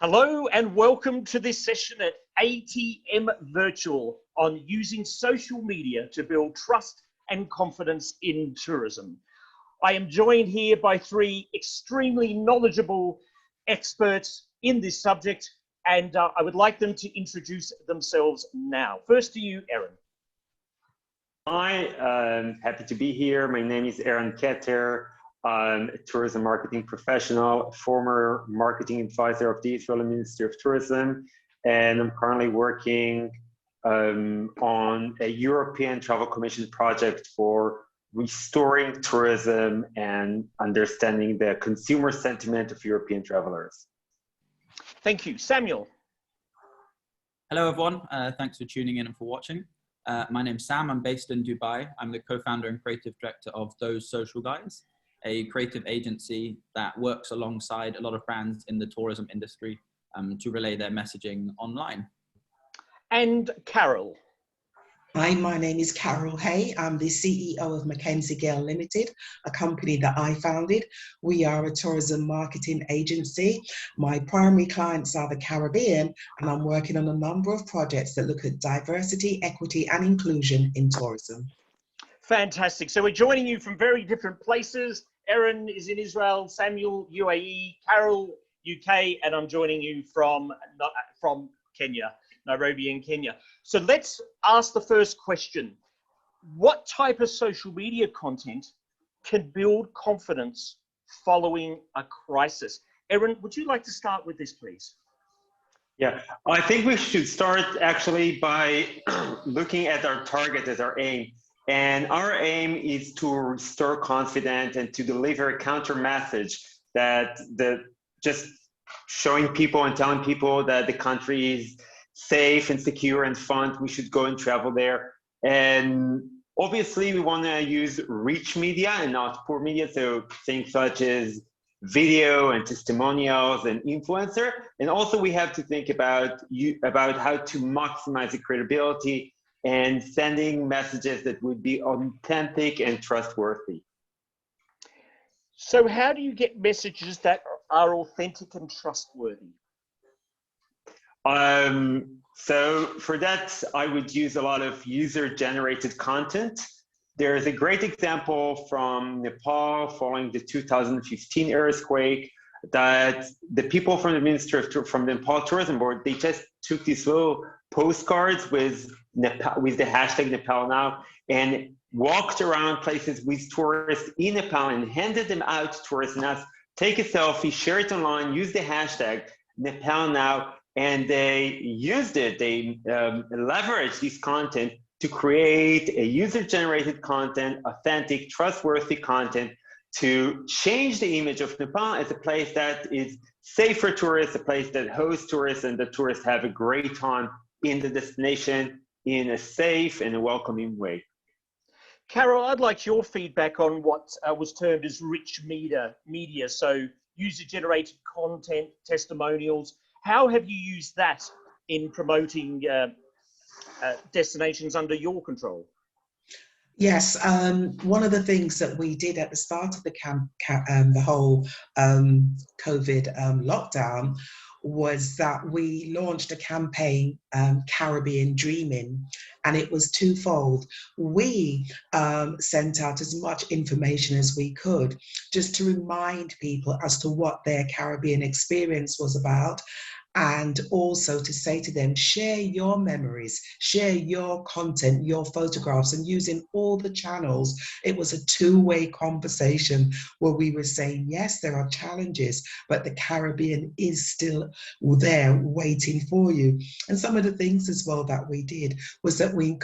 Hello and welcome to this session at ATM Virtual on using social media to build trust and confidence in tourism. I am joined here by three extremely knowledgeable experts in this subject, and I would like them to introduce themselves now. First to you, Aaron. Hi, I'm happy to be here. My name is Aaron Keter. I'm a tourism marketing professional, former marketing advisor of the Israeli Ministry of Tourism, and I'm currently working on a European Travel Commission project for restoring tourism and understanding the consumer sentiment of European travelers. Thank you. Samuel. Hello, everyone. Thanks for tuning in and for watching. My name's Sam. I'm based in Dubai. I'm the co-founder and creative director of Those Social Guys, a creative agency that works alongside a lot of brands in the tourism industry to relay their messaging online. And Carol. Hi, my name is Carol Hay. I'm the CEO of Mackenzie Gale Limited, a company that I founded. We are a tourism marketing agency. My primary clients are the Caribbean, and I'm working on a number of projects that look at diversity, equity, and inclusion in tourism. Fantastic. So we're joining you from very different places. Aaron is in Israel, Samuel, UAE, Carol, UK, and I'm joining you from Kenya, Nairobi in Kenya. So let's ask the first question. What type of social media content can build confidence following a crisis? Aaron, would you like to start with this, please? Yeah, I think we should start actually by looking at our target as our aim. And our aim is to restore confidence and to deliver a counter message that just showing people and telling people that the country is safe and secure and fun. We should go and travel there. And obviously we want to use rich media and not poor media. So things such as video and testimonials and influencer. And also we have to think about how to maximize the credibility and sending messages that would be authentic and trustworthy. So how do you get messages that are authentic and trustworthy? So for that, I would use a lot of user-generated content. There's a great example from Nepal following the 2015 earthquake that the people from the Ministry from the Nepal Tourism Board, they just took these little postcards with the hashtag Nepal Now and walked around places with tourists in Nepal and handed them out to tourists. Now, take a selfie, share it online, use the hashtag Nepal Now, and they used it. They leveraged this content to create a user-generated content, authentic, trustworthy content to change the image of Nepal as a place that is safe for tourists, a place that hosts tourists, and the tourists have a great time in the destination in a safe and a welcoming way. Carol, I'd like your feedback on what was termed as rich media, so user-generated content, testimonials. How have you used that in promoting destinations under your control? Yes, one of the things that we did at the start of the whole COVID lockdown was that we launched a campaign, Caribbean Dreaming, and it was twofold. We sent out as much information as we could just to remind people as to what their Caribbean experience was about, and also to say to them, share your memories, share your content, your photographs, and using all the channels. It was a two-way conversation where we were saying, yes, there are challenges, but the Caribbean is still there waiting for you. And some of the things as well that we did was that we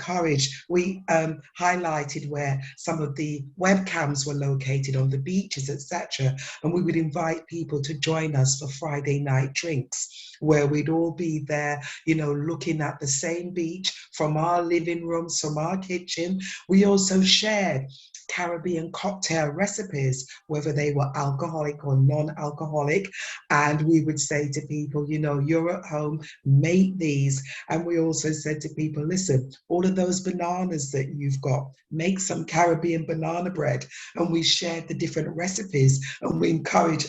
highlighted where some of the webcams were located on the beaches, etc. And we would invite people to join us for Friday night drinks, where we'd all be there, you know, looking at the same beach from our living rooms, from our kitchen. We also shared Caribbean cocktail recipes, whether they were alcoholic or non-alcoholic. And we would say to people, you know, you're at home, make these. And we also said to people, listen, all of those bananas that you've got, make some Caribbean banana bread. And we shared the different recipes, and we encourage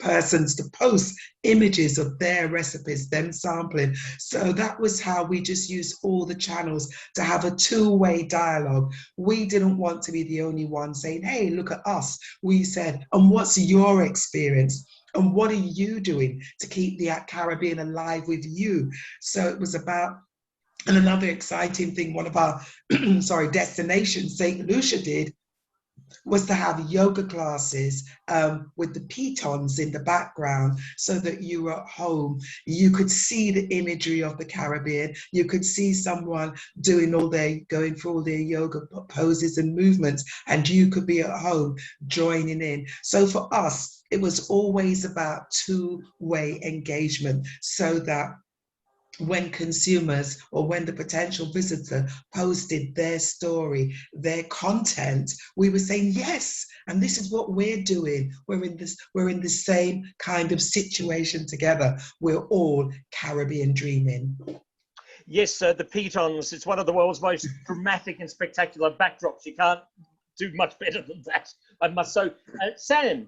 persons to post images of their recipes, them sampling. So that was how we just used all the channels to have a two-way dialogue. We didn't want to be the only one saying, hey, look at us. We said, and what's your experience? And what are you doing to keep the Caribbean alive with you? So it was about, and another exciting thing, one of our destinations, St. Lucia did, was to have yoga classes with the pitons in the background, so that you were at home. You could see the imagery of the Caribbean. You could see someone going through all their yoga poses and movements, and you could be at home joining in. So for us, it was always about two-way engagement, so that when consumers or when the potential visitor posted their story, their content, we were saying, yes, and this is what we're doing. We're in the same kind of situation together. We're all Caribbean dreaming. Yes, the pitons, it's one of the world's most dramatic and spectacular backdrops. You can't do much better than that, I must say. Sam,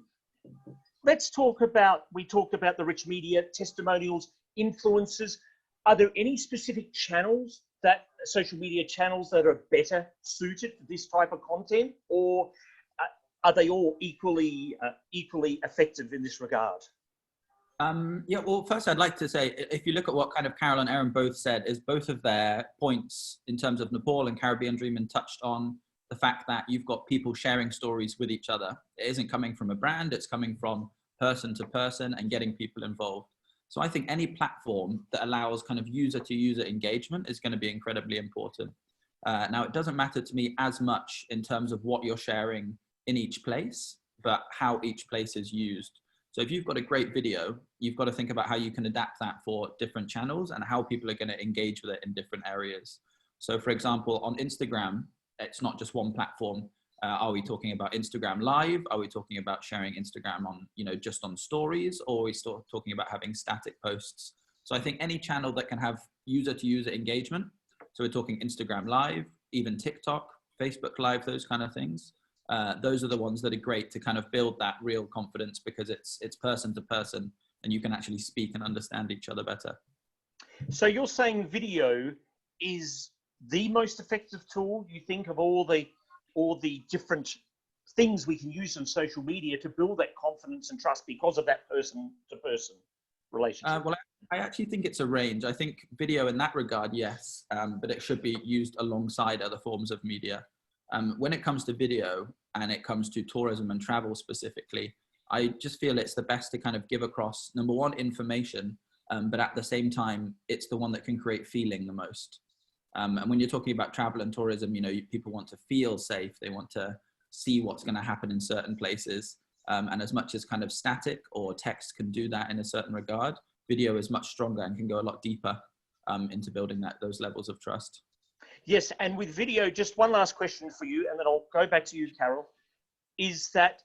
let's talk about, we talked about the rich media, testimonials, influencers. Are there any specific channels, social media channels, that are better suited for this type of content, or are they all equally effective in this regard? Yeah, well, first I'd like to say, if you look at what kind of Carol and Erin both said, is both of their points in terms of Nepal and Caribbean Dreaming touched on the fact that you've got people sharing stories with each other. It isn't coming from a brand, it's coming from person to person and getting people involved. So I think any platform that allows kind of user-to-user engagement is going to be incredibly important. Now, it doesn't matter to me as much in terms of what you're sharing in each place, but how each place is used. So if you've got a great video, you've got to think about how you can adapt that for different channels and how people are going to engage with it in different areas. So for example, on Instagram, it's not just one platform. Are we talking about Instagram Live? Are we talking about sharing Instagram on, just on stories? Or are we still talking about having static posts? So I think any channel that can have user-to-user engagement, so we're talking Instagram Live, even TikTok, Facebook Live, those kind of things. Those are the ones that are great to kind of build that real confidence, because it's person to person and you can actually speak and understand each other better. So you're saying video is the most effective tool, you think, of all the different things we can use on social media to build that confidence and trust because of that person-to-person relationship? Well, I actually think it's a range. I think video in that regard, yes, but it should be used alongside other forms of media. When it comes to video and it comes to tourism and travel specifically, I just feel it's the best to kind of give across, number one, information, but at the same time, it's the one that can create feeling the most. And when you're talking about travel and tourism, people want to feel safe. They want to see what's going to happen in certain places. And as much as kind of static or text can do that in a certain regard, video is much stronger and can go a lot deeper into building those levels of trust. Yes, and with video, just one last question for you, and then I'll go back to you, Carol, is that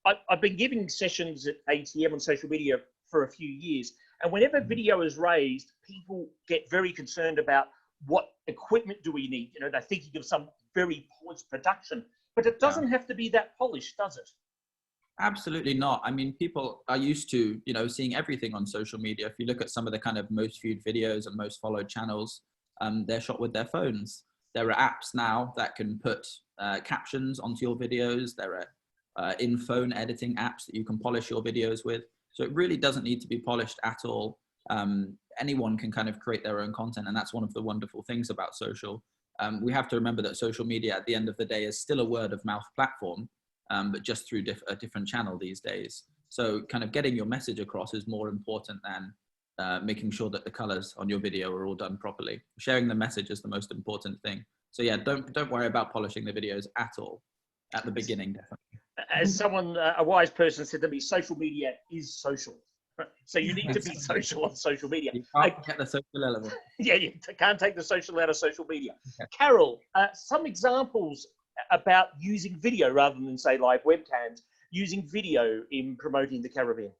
I've been giving sessions at ATM on social media for a few years, and whenever video is raised, people get very concerned about what equipment do we need? They're thinking of some very polished production, but it doesn't have to be that polished, does it? Absolutely not. I mean, people are used to, seeing everything on social media. If you look at some of the kind of most viewed videos and most followed channels, they're shot with their phones. There are apps now that can put captions onto your videos. There are in-phone editing apps that you can polish your videos with. So it really doesn't need to be polished at all. Anyone can kind of create their own content, and that's one of the wonderful things about social. We have to remember that social media at the end of the day is still a word of mouth platform, but just through a different channel these days. So kind of getting your message across is more important than making sure that the colors on your video are all done properly. Sharing the message is the most important thing. So yeah, don't worry about polishing the videos at all at the beginning, definitely. As someone, a wise person said to me, social media is social. So you need to be social on social media. You can't get the social element. Yeah, you can't take the social out of social media. Okay. Carol, some examples about using video rather than, say, live webcams, using video in promoting the Caribbean?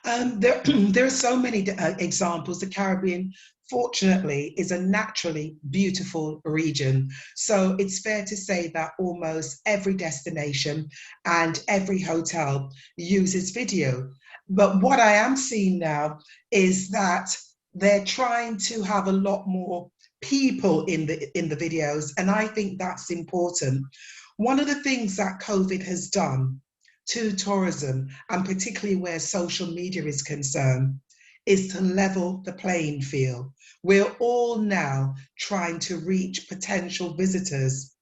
There are so many examples. The Caribbean, fortunately, is a naturally beautiful region. So it's fair to say that almost every destination and every hotel uses video. But what I am seeing now is that they're trying to have a lot more people in the videos, and I think that's important. One of the things that COVID has done to tourism, and particularly where social media is concerned, is to level the playing field. We're all now trying to reach potential visitors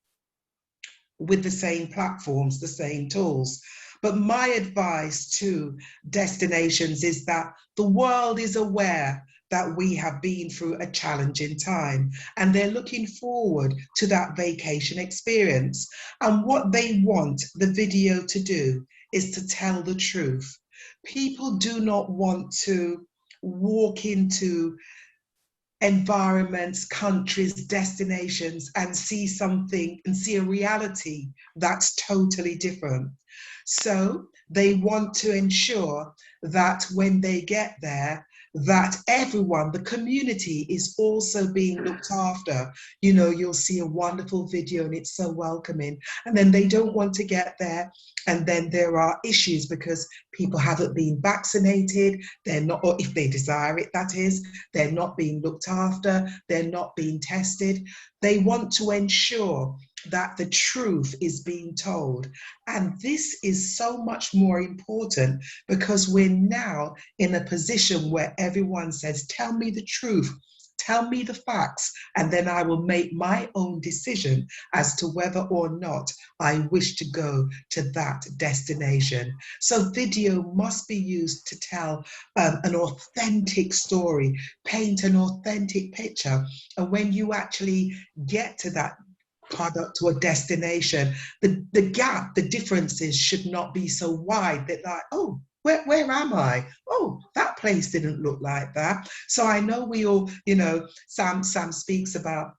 with the same platforms, the same tools. But my advice to destinations is that the world is aware that we have been through a challenging time, and they're looking forward to that vacation experience. And what they want the video to do is to tell the truth. People do not want to walk into environments, countries, destinations, and see something and see a reality that's totally different. So they want to ensure that when they get there, that everyone, the community, is also being looked after. You know, you'll see a wonderful video and it's so welcoming, and then they don't want to get there, and then there are issues because people haven't been vaccinated, they're not, or if they desire it, that is, they're not being looked after, they're not being tested. They want to ensure that the truth is being told. And this is so much more important because we're now in a position where everyone says, tell me the truth, tell me the facts, and then I will make my own decision as to whether or not I wish to go to that destination. So video must be used to tell an authentic story, paint an authentic picture. And when you actually get to that product or destination, the gap, the differences should not be so wide that like, oh, where am I? Oh, that place didn't look like that. So I know we all, you know, Sam speaks about,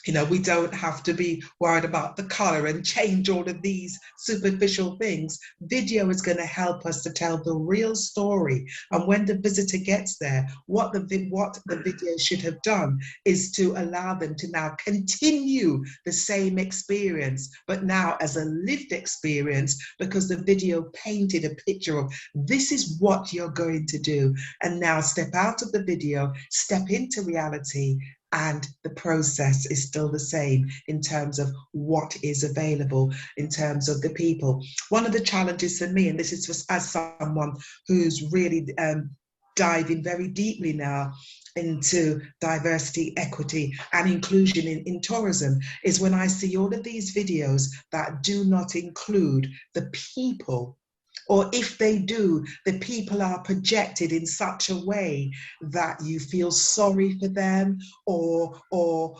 you know, we don't have to be worried about the color and change all of these superficial things. Video is going to help us to tell the real story. And when the visitor gets there, what the video should have done is to allow them to now continue the same experience, but now as a lived experience, because the video painted a picture of this is what you're going to do. And now step out of the video, step into reality, and the process is still the same in terms of what is available, in terms of the people. One of the challenges for me, and this is just as someone who's really diving very deeply now into diversity, equity, and inclusion in tourism, is when I see all of these videos that do not include the people. Or if they do, the people are projected in such a way that you feel sorry for them, or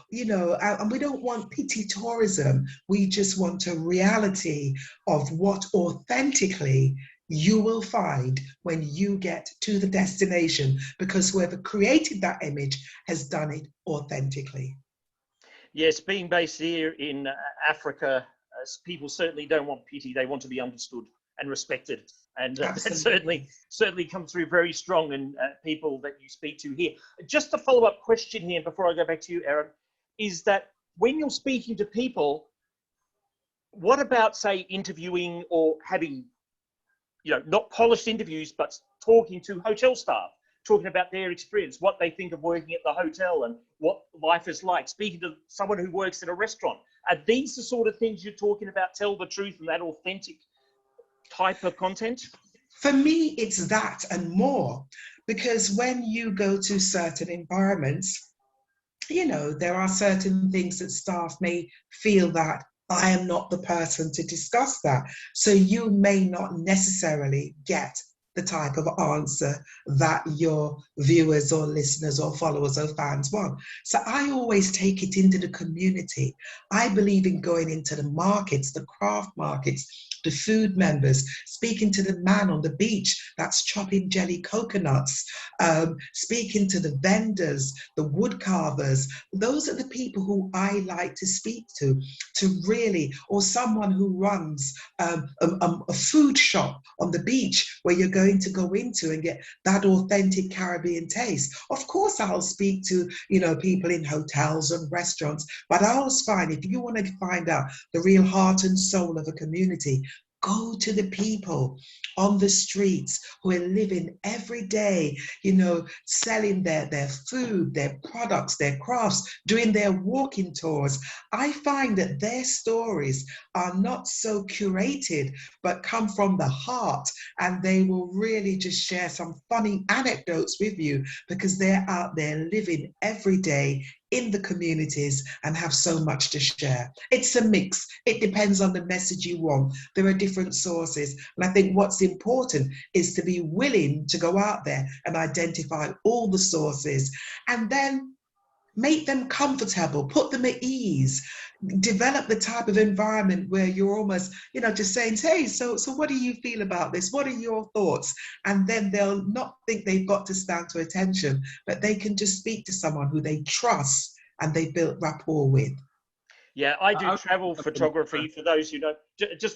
you know, and we don't want pity tourism. We just want a reality of what authentically you will find when you get to the destination, because whoever created that image has done it authentically. Yes, being based here in Africa, people certainly don't want pity. They want to be understood and respected, and that certainly comes through very strong in people that you speak to here. Just a follow-up question here before I go back to you, Aaron, is that when you're speaking to people, what about, say, interviewing or having, you know, not polished interviews, but talking to hotel staff, talking about their experience, what they think of working at the hotel and what life is like, speaking to someone who works in a restaurant? Are these the sort of things you're talking about, tell the truth and that authentic type of content? For me, it's that and more, because when you go to certain environments, you know, there are certain things that staff may feel that I am not the person to discuss that. So you may not necessarily get the type of answer that your viewers or listeners or followers or fans want. So I always take it into the community. I believe in going into the markets, the craft markets, the food members, speaking to the man on the beach that's chopping jelly coconuts, speaking to the vendors, the wood carvers. Those are the people who I like to speak to really, or someone who runs a food shop on the beach where you're going to go into and get that authentic Caribbean taste. Of course, I'll speak to, people in hotels and restaurants, but I always find if you want to find out the real heart and soul of a community, go to the people on the streets who are living every day, selling their food, their products, their crafts, doing their walking tours. I find that their stories are not so curated, but come from the heart, and they will really just share some funny anecdotes with you because they're out there living every day in the communities and have so much to share. It's a mix. It depends on the message you want. There are different sources. And I think what's important is to be willing to go out there and identify all the sources and then make them comfortable, put them at ease, develop the type of environment where you're almost, just saying, hey, so what do you feel about this? What are your thoughts? And then they'll not think they've got to stand to attention, but they can just speak to someone who they trust and they built rapport with. Yeah, I do travel photography for those who don't.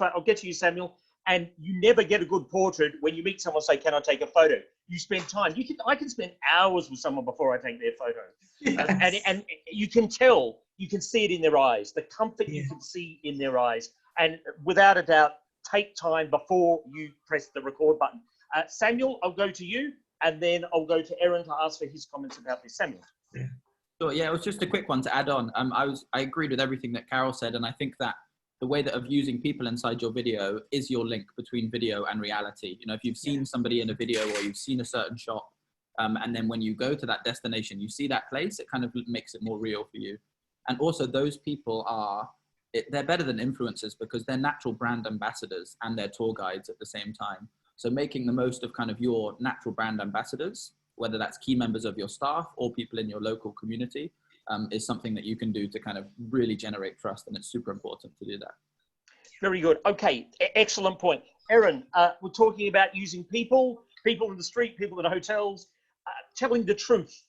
I'll get to you, Samuel. And you never get a good portrait when you meet someone, say, can I take a photo? You spend time. I can spend hours with someone before I take their photo. Yes. And you can tell, you can see it in their eyes, the comfort you can see in their eyes. And without a doubt, take time before you press the record button. Samuel, I'll go to you, and then I'll go to Aaron to ask for his comments about this. Samuel. Yeah. Sure, yeah, it was just a quick one to add on. I agreed with everything that Carol said, and I think that the way that of using people inside your video is your link between video and reality. If you've seen somebody in a video or you've seen a certain shop, and then when you go to that destination, you see that place, it kind of makes it more real for you. And also those people they're better than influencers because they're natural brand ambassadors and they're tour guides at the same time. So making the most of kind of your natural brand ambassadors, whether that's key members of your staff or people in your local community, is something that you can do to kind of really generate trust, and it's super important to do that. Very good. Okay, excellent point. Aaron, we're talking about using people in the street, people in hotels, telling the truth.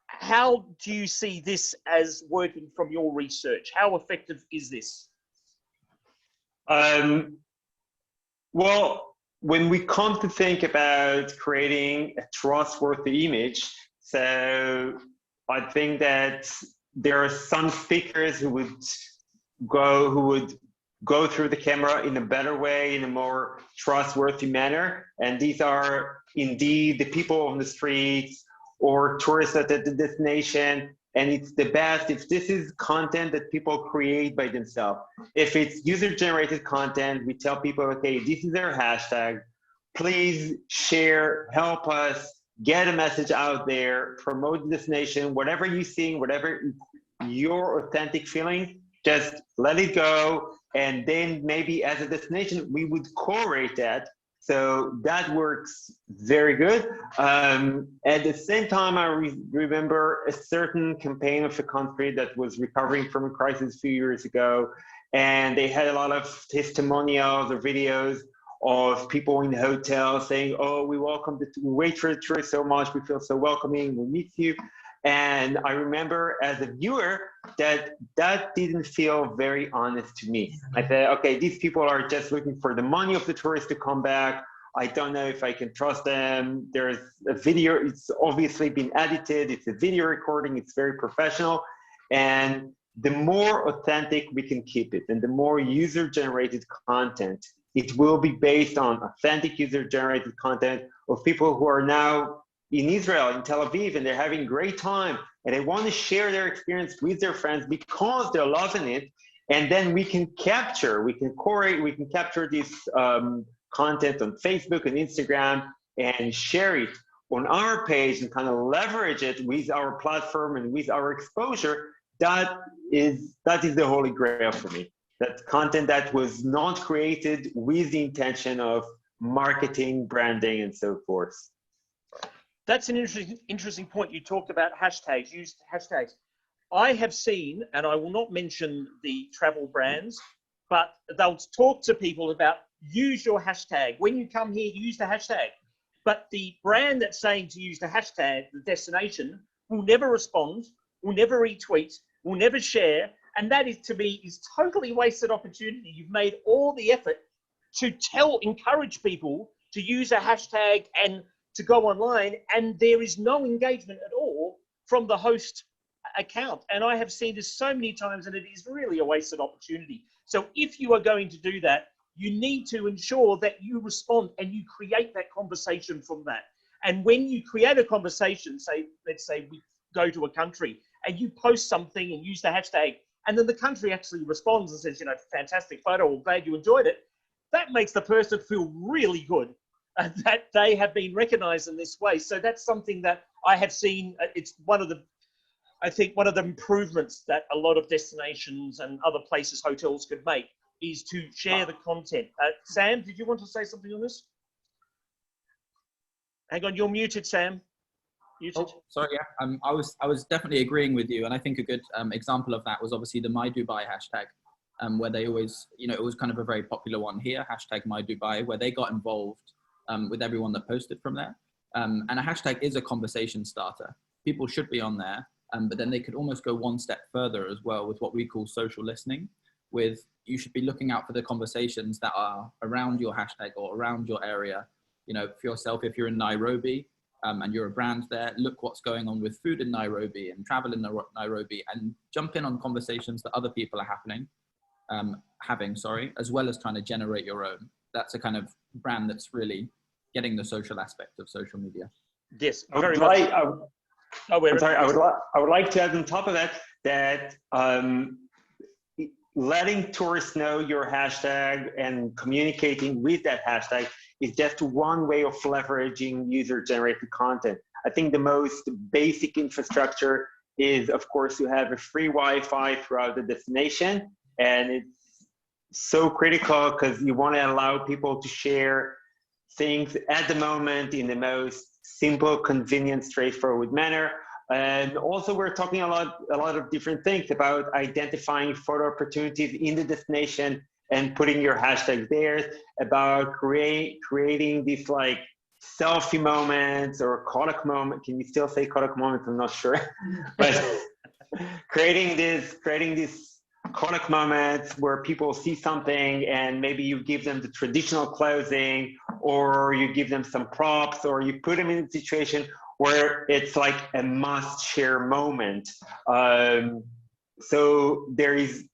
How do you see this as working from your research? How effective is this? Well, when we come to think about creating a trustworthy image, so I think that there are some speakers who would go through the camera in a better way, in a more trustworthy manner. And these are indeed the people on the streets or tourists at the destination. And it's the best if this is content that people create by themselves. If it's user-generated content, we tell people, okay, this is our hashtag. Please share, help us get a message out there, promote the destination, whatever you're seeing, whatever your authentic feeling, just let it go. And then maybe as a destination, we would correlate that. So that works very good. At the same time, I remember a certain campaign of a country that was recovering from a crisis a few years ago. And they had a lot of testimonials or videos of people in the hotel saying, oh, we wait for the tourists so much, we feel so welcoming, we meet you. And I remember as a viewer that didn't feel very honest to me. I said, okay, these people are just looking for the money of the tourists to come back. I don't know if I can trust them. There's a video, it's obviously been edited, it's a video recording, it's very professional. And the more authentic we can keep it and the more user-generated content, it will be based on authentic user-generated content of people who are now in Israel, in Tel Aviv, and they're having a great time, and they want to share their experience with their friends because they're loving it. And then we can capture this content on Facebook and Instagram and share it on our page and kind of leverage it with our platform and with our exposure. That is the holy grail for me. That content that was not created with the intention of marketing, branding, and so forth. That's an interesting point. You talked about hashtags, used hashtags. I have seen, and I will not mention the travel brands, but they'll talk to people about use your hashtag. When you come here, use the hashtag. But the brand that's saying to use the hashtag, the destination, will never respond, will never retweet, will never share. And that is, to me, is totally wasted opportunity. You've made all the effort to encourage people to use a hashtag and to go online, and there is no engagement at all from the host account. And I have seen this so many times, and it is really a wasted opportunity. So if you are going to do that, you need to ensure that you respond and you create that conversation from that. And when you create a conversation, say, let's say we go to a country and you post something and use the hashtag, and then the country actually responds and says, you know, fantastic photo, or glad you enjoyed it, that makes the person feel really good that they have been recognized in this way. So that's something that I have seen. It's one of the, I think one of the improvements that a lot of destinations and other places, hotels could make, is to share the content. Sam, did you want to say something on this? Hang on, you're muted, Sam. Muted. Oh, sorry, yeah. I was definitely agreeing with you, and I think a good example of that was obviously the My Dubai hashtag, where they always, you know, it was kind of a very popular one here, hashtag My Dubai, where they got involved with everyone that posted from there. And a hashtag is a conversation starter. People should be on there, but then they could almost go one step further as well with what we call social listening, with you should be looking out for the conversations that are around your hashtag or around your area. You know, for yourself, if you're in Nairobi and you're a brand there, look what's going on with food in Nairobi and travel in Nairobi, and jump in on conversations that other people are having, as well as trying to generate your own. That's a kind of brand that's really getting the social aspect of social media. Yes, I very would much. like, I'm sorry, I would like to add on top of that letting tourists know your hashtag and communicating with that hashtag is just one way of leveraging user-generated content. I think the most basic infrastructure is, of course, to have a free Wi-Fi throughout the destination, and it's so critical because you want to allow people to share things at the moment in the most simple, convenient, straightforward manner. And also we're talking a lot of different things about identifying photo opportunities in the destination and putting your hashtag there, about creating these like selfie moments or Kodak moment. Can you still say Kodak moment? I'm not sure. But creating these Kodak moments where people see something and maybe you give them the traditional clothing, or you give them some props, or you put them in a situation where it's like a must share moment. So there is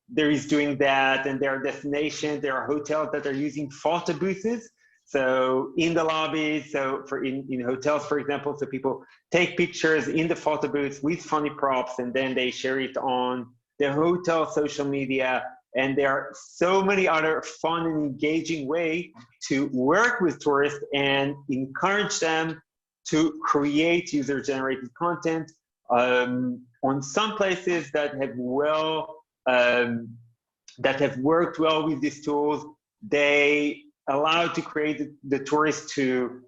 doing that, and there are destinations, there are hotels that are using photo booths. So in the lobbies, so in hotels, for example, so people take pictures in the photo booths with funny props, and then they share it on the hotel social media. And there are so many other fun and engaging ways to work with tourists and encourage them to create user-generated content. On some places that have worked well with these tools, they allow to create the tourists to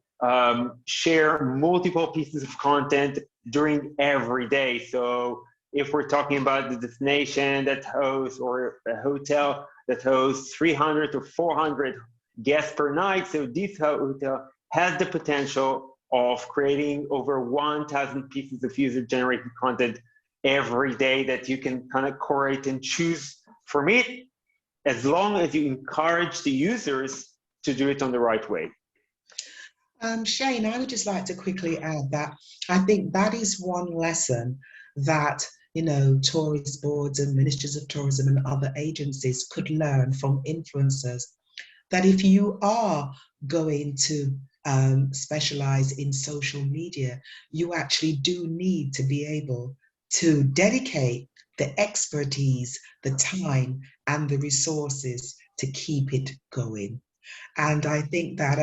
share multiple pieces of content during every day. So if we're talking about the destination that hosts, or a hotel that hosts 300 or 400 guests per night, so this hotel has the potential of creating over 1,000 pieces of user-generated content every day that you can kind of curate and choose from it, as long as you encourage the users to do it on the right way. Shane, I would just like to quickly add that I think that is one lesson that, you know, tourist boards and ministries of tourism and other agencies could learn from influencers, that if you are going to specialize in social media, you actually do need to be able to dedicate the expertise, the time, and the resources to keep it going. And I think that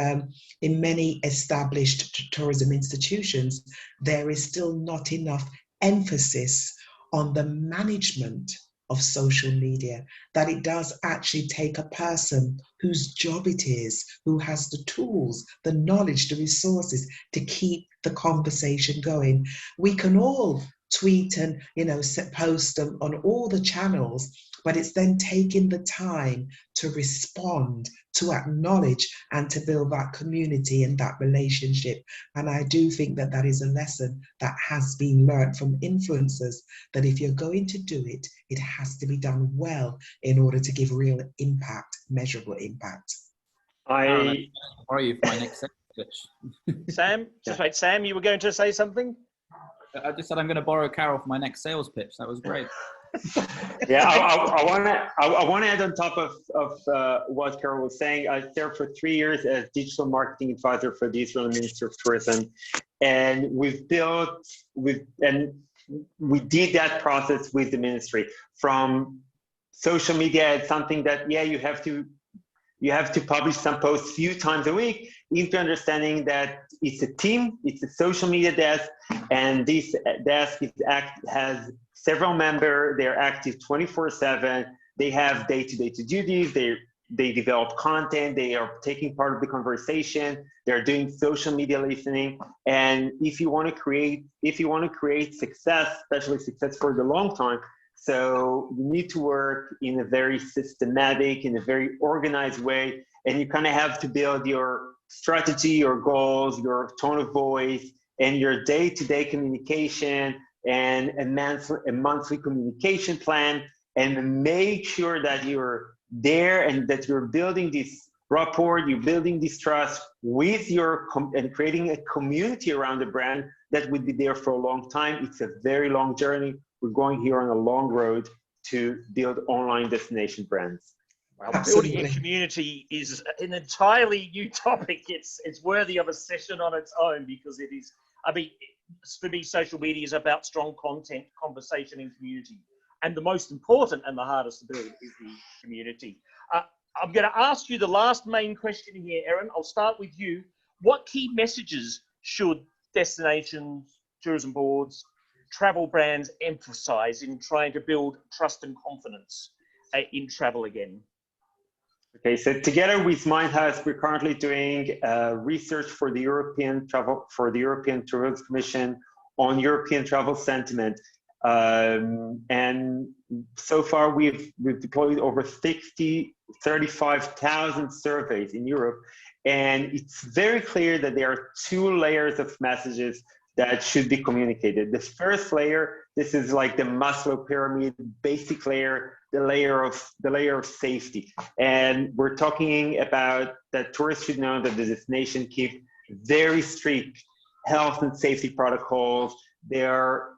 in many established tourism institutions, there is still not enough emphasis on the management of social media, that it does actually take a person whose job it is, who has the tools, the knowledge, the resources to keep the conversation going. We can all tweet and post on all the channels, but it's then taking the time to respond, to acknowledge, and to build that community and that relationship. And I do think that that is a lesson that has been learned from influencers, that if you're going to do it, it has to be done well in order to give real impact, measurable impact. I borrow you for my next pitch. Sam, just wait. Sam, you were going to say something? I just said I'm going to borrow Carol for my next sales pitch. That was great. Yeah, I want to add on top of what Carol was saying. I served for 3 years as digital marketing advisor for the Israeli Ministry of Tourism, and we did that process with the ministry. From social media, it's something that you have to publish some posts a few times a week, into understanding that it's a team, it's a social media desk, and this desk has several members. They're active 24/7. They have day-to-day duties. They develop content. They are taking part of the conversation. They're doing social media listening. And if you want to create success, especially success for the long time, so you need to work in a very systematic, in a very organized way, and you kind of have to build your strategy, your goals, your tone of voice, and your day-to-day communication, and a monthly communication plan, and make sure that you're there and that you're building this rapport, you're building this trust with and creating a community around the brand that would be there for a long time. It's a very long journey. We're going here on a long road to build online destination brands. Well, building a community is an entirely new topic. It's worthy of a session on its own, because it is, for me, social media is about strong content, conversation, and community. And the most important and the hardest to build is the community. I'm going to ask you the last main question here, Erin. I'll start with you. What key messages should destinations, tourism boards, travel brands emphasize in trying to build trust and confidence in travel again? Okay, so together with Mindhouse, we're currently doing research for the European Tourism Commission on European travel sentiment, and so far we've deployed over 35,000 surveys in Europe, and it's very clear that there are 2 layers of messages that should be communicated. The first layer, this is like the Maslow pyramid, basic layer, the layer of safety. And we're talking about that tourists should know that the destination keep very strict health and safety protocols. There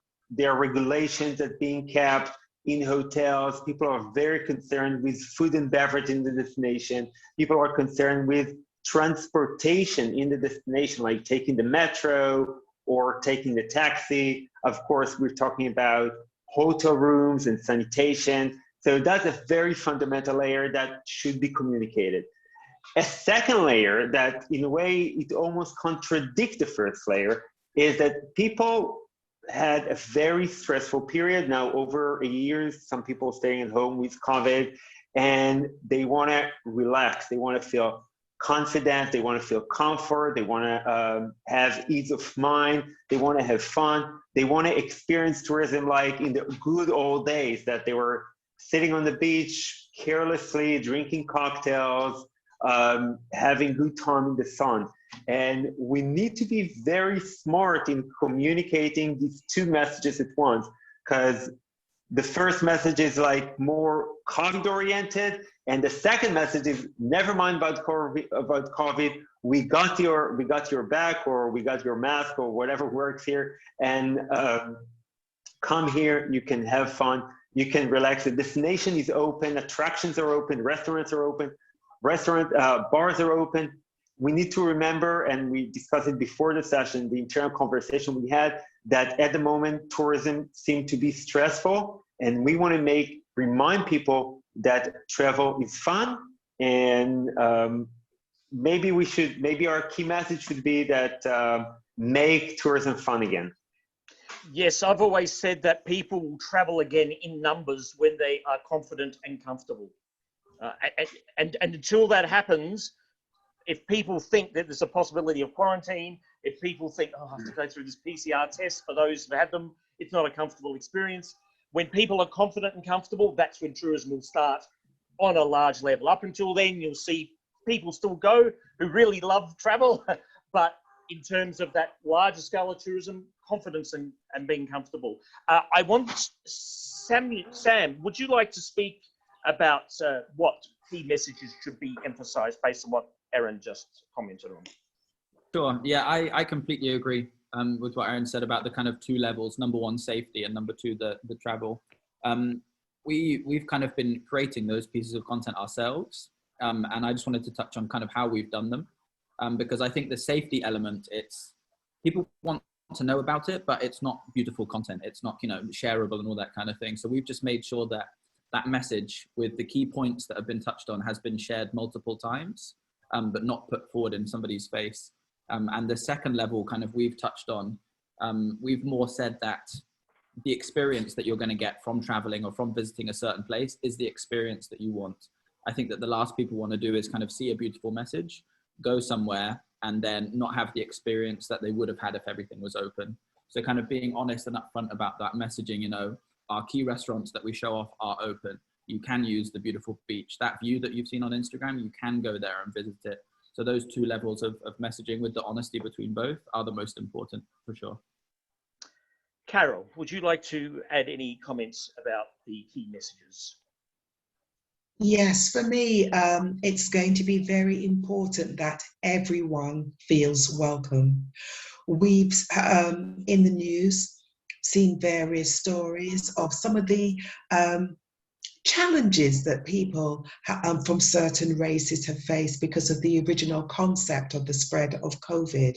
are regulations that being kept in hotels. People are very concerned with food and beverage in the destination. People are concerned with transportation in the destination, like taking the metro or taking the taxi. Of course, we're talking about hotel rooms and sanitation. So that's a very fundamental layer that should be communicated. A second layer that, in a way, it almost contradicts the first layer, is that people had a very stressful period now, over a year. Some people staying at home with COVID, and they want to relax. They want to feel confident. They want to feel comfort. They want to have ease of mind. They want to have fun. They want to experience tourism like in the good old days, that they were sitting on the beach carelessly, drinking cocktails, having good time in the sun. And we need to be very smart in communicating these 2 messages at once, because the first message is like more COVID oriented, and the second message is never mind about COVID. We got your back, or we got your mask, or whatever works here, and come here. You can have fun. You can relax. The destination is open. Attractions are open. Restaurants are open. Bars are open. We need to remember, and we discussed it before the session, the internal conversation we had, that at the moment tourism seems to be stressful, and we want to remind people that travel is fun, and maybe our key message should be that make tourism fun again. Yes, I've always said that people will travel again in numbers when they are confident and comfortable. And until that happens, if people think that there's a possibility of quarantine, if people think, oh, I have to go through this PCR test for those who've had them, it's not a comfortable experience. When people are confident and comfortable, that's when tourism will start on a large level. Up until then, you'll see people still go who really love travel, but in terms of that larger scale of tourism, confidence and being comfortable. I want Sam, would you like to speak about what key messages should be emphasized based on what Erin just commented on? Sure. Yeah, I completely agree with what Erin said about the kind of two levels. Number one, safety, and number two, the travel. We've kind of been creating those pieces of content ourselves. And I just wanted to touch on kind of how we've done them. Because I think the safety element, it's people want to know about it, but it's not beautiful content. It's not, shareable and all that kind of thing. So we've just made sure that that message with the key points that have been touched on has been shared multiple times, but not put forward in somebody's face. And the second level kind of we've touched on, we've more said that the experience that you're going to get from traveling or from visiting a certain place is the experience that you want. I think that the last people want to do is kind of see a beautiful message, go somewhere, and then not have the experience that they would have had if everything was open. So kind of being honest and upfront about that messaging, our key restaurants that we show off are open. You can use the beautiful beach. That view that you've seen on Instagram, you can go there and visit it. So those two levels of messaging with the honesty between both are the most important for sure. Carol, would you like to add any comments about the key messages? Yes, for me, it's going to be very important that everyone feels welcome. We've, in the news, seen various stories of some of the challenges that people from certain races have faced because of the original concept of the spread of COVID.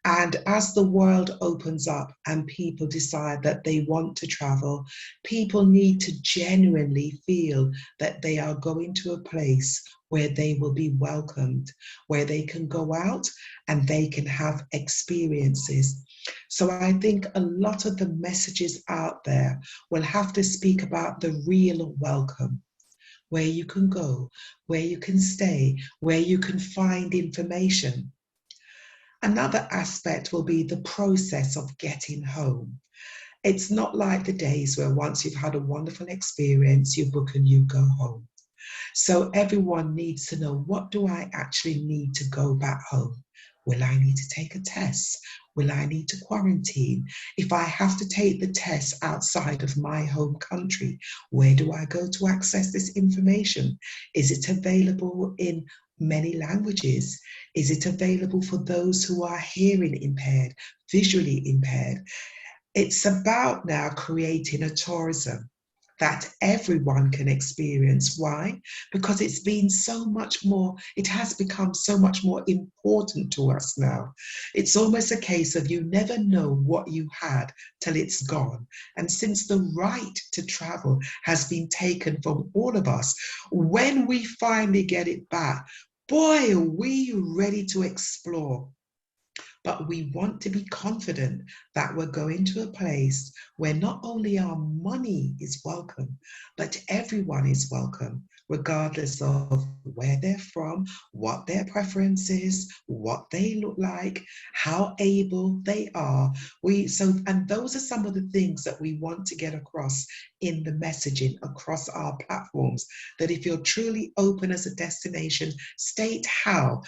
And as the world opens up and people decide that they want to travel, people need to genuinely feel that they are going to a place where they will be welcomed, where they can go out and they can have experiences. So I think a lot of the messages out there will have to speak about the real welcome, where you can go, where you can stay, where you can find information. Another aspect will be the process of getting home. It's not like the days where once you've had a wonderful experience, you book and you go home. So everyone needs to know, what do I actually need to go back home? Will I need to take a test? Will I need to quarantine? If I have to take the test outside of my home country, where do I go to access this information? Is it available in many languages? Is it available for those who are hearing impaired, visually impaired? It's about now creating a tourism that everyone can experience. Why? Because it's been so much more, it has become so much more important to us now. It's almost a case of you never know what you had till it's gone. And since the right to travel has been taken from all of us, when we finally get it back, boy, are we ready to explore. But we want to be confident that we're going to a place where not only our money is welcome, but everyone is welcome, regardless of where they're from, what their preference is, what they look like, how able they are. And those are some of the things that we want to get across in the messaging across our platforms, that if you're truly open as a destination, state how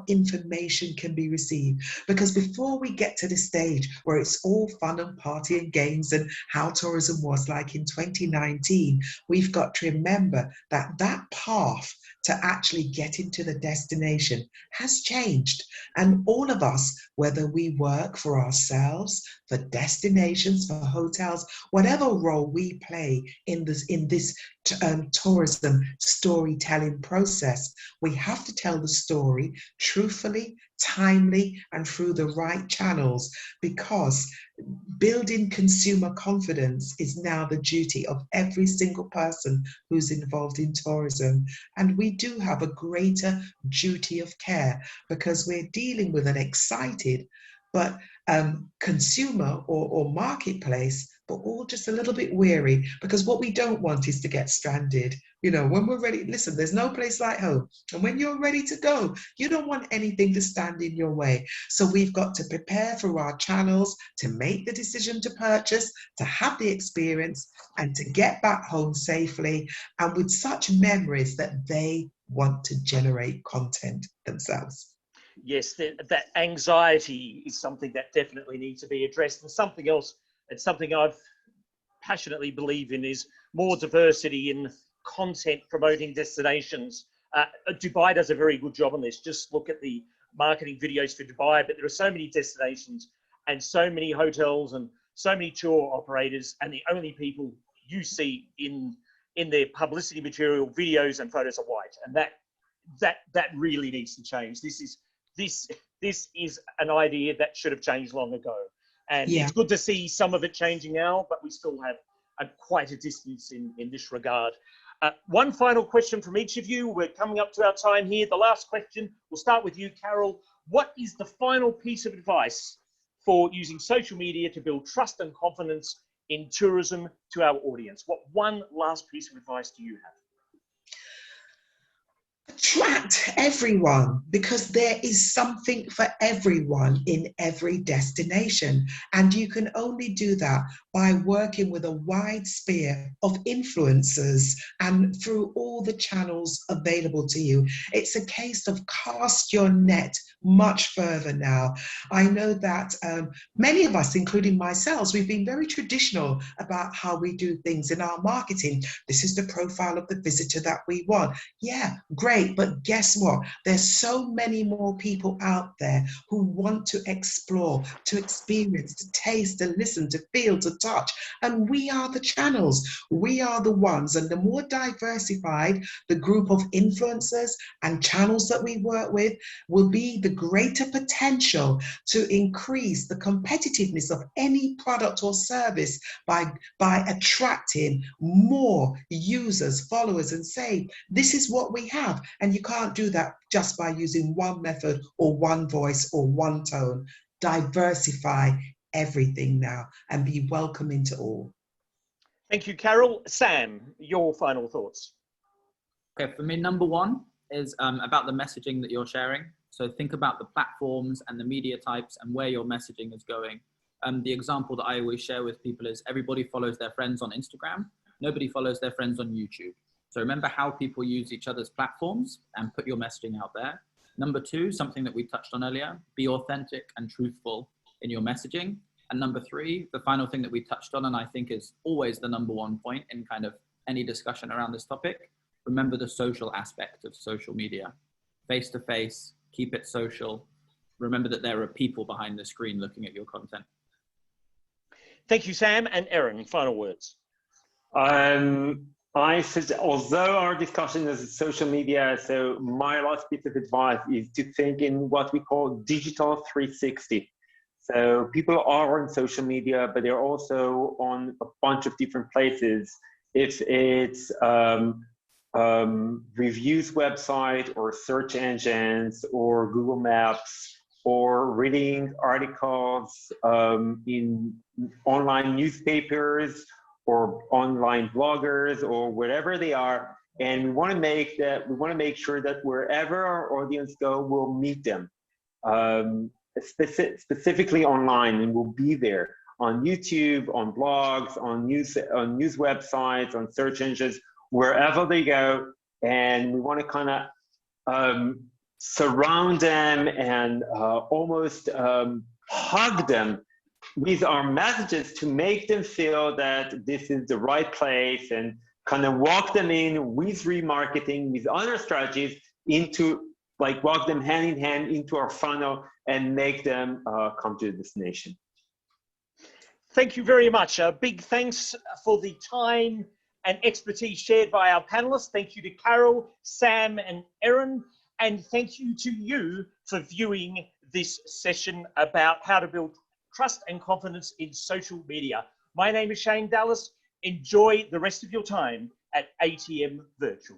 information can be received. Because before we get to the stage where it's all fun and party and games and how tourism was like in 2019, we've got to remember that that path to actually get into the destination has changed. And all of us, whether we work for ourselves, for destinations, for hotels, whatever role we play in this tourism storytelling process, we have to tell the story truthfully, timely, and through the right channels, because building consumer confidence is now the duty of every single person who's involved in tourism. And we do have a greater duty of care because we're dealing with an excited but consumer or marketplace, but all just a little bit weary, because what we don't want is to get stranded. You know, when we're ready, listen, there's no place like home. And when you're ready to go, you don't want anything to stand in your way. So we've got to prepare through our channels to make the decision to purchase, to have the experience, and to get back home safely and with such memories that they want to generate content themselves. Yes, that anxiety is something that definitely needs to be addressed. And something else, and something I've passionately believe in, is more diversity in content promoting destinations. Dubai does a very good job on this. Just look at the marketing videos for Dubai, but there are so many destinations and so many hotels and so many tour operators, and the only people you see in their publicity material, videos and photos are white. And that really needs to change. This is an idea that should have changed long ago. And it's good to see some of it changing now, but we still have quite a distance in this regard. One final question from each of you. We're coming up to our time here. The last question, we'll start with you, Carol. What is the final piece of advice for using social media to build trust and confidence in tourism to our audience? What one last piece of advice do you have? Attract everyone, because there is something for everyone in every destination. And you can only do that by working with a wide sphere of influencers and through all the channels available to you. It's a case of cast your net much further now. I know that many of us, including myself, we've been very traditional about how we do things in our marketing. This is the profile of the visitor that we want. Yeah, great. But guess what? There's so many more people out there who want to explore, to experience, to taste, to listen, to feel, to touch. And we are the channels. We are the ones. And the more diversified the group of influencers and channels that we work with will be, the greater potential to increase the competitiveness of any product or service by attracting more users, followers, and say, this is what we have. And you can't do that just by using one method or one voice or one tone. Diversify everything now and be welcoming to all. Thank you, Carol. Sam, your final thoughts. Okay, for me, number one is about the messaging that you're sharing. So think about the platforms and the media types and where your messaging is going. The example that I always share with people is everybody follows their friends on Instagram. Nobody follows their friends on YouTube. So remember how people use each other's platforms and put your messaging out there. Number two, something that we touched on earlier, be authentic and truthful in your messaging. And number three, the final thing that we touched on, and I think is always the number one point in kind of any discussion around this topic, remember the social aspect of social media. Face to face, keep it social. Remember that there are people behind the screen looking at your content. Thank you, Sam. And Erin, final words. I said, although our discussion is social media, so my last piece of advice is to think in what we call digital 360. So people are on social media, but they're also on a bunch of different places. If it's reviews website or search engines or Google Maps or reading articles in online newspapers or online bloggers or whatever they are, and we want to make sure that wherever our audience go, we'll meet them, specifically online, and we'll be there on YouTube, on blogs, on news websites, on search engines, wherever they go, and we want to kind of surround them and almost hug them with our messages to make them feel that this is the right place, and kind of walk them in with remarketing, with other strategies, into like walk them hand in hand into our funnel and make them come to the destination. Thank you very much. A big thanks for the time and expertise shared by our panelists. Thank you to Carol, Sam, and Erin. And thank you to you for viewing this session about how to build trust and confidence in social media. My name is Shane Dallas. Enjoy the rest of your time at ATM Virtual.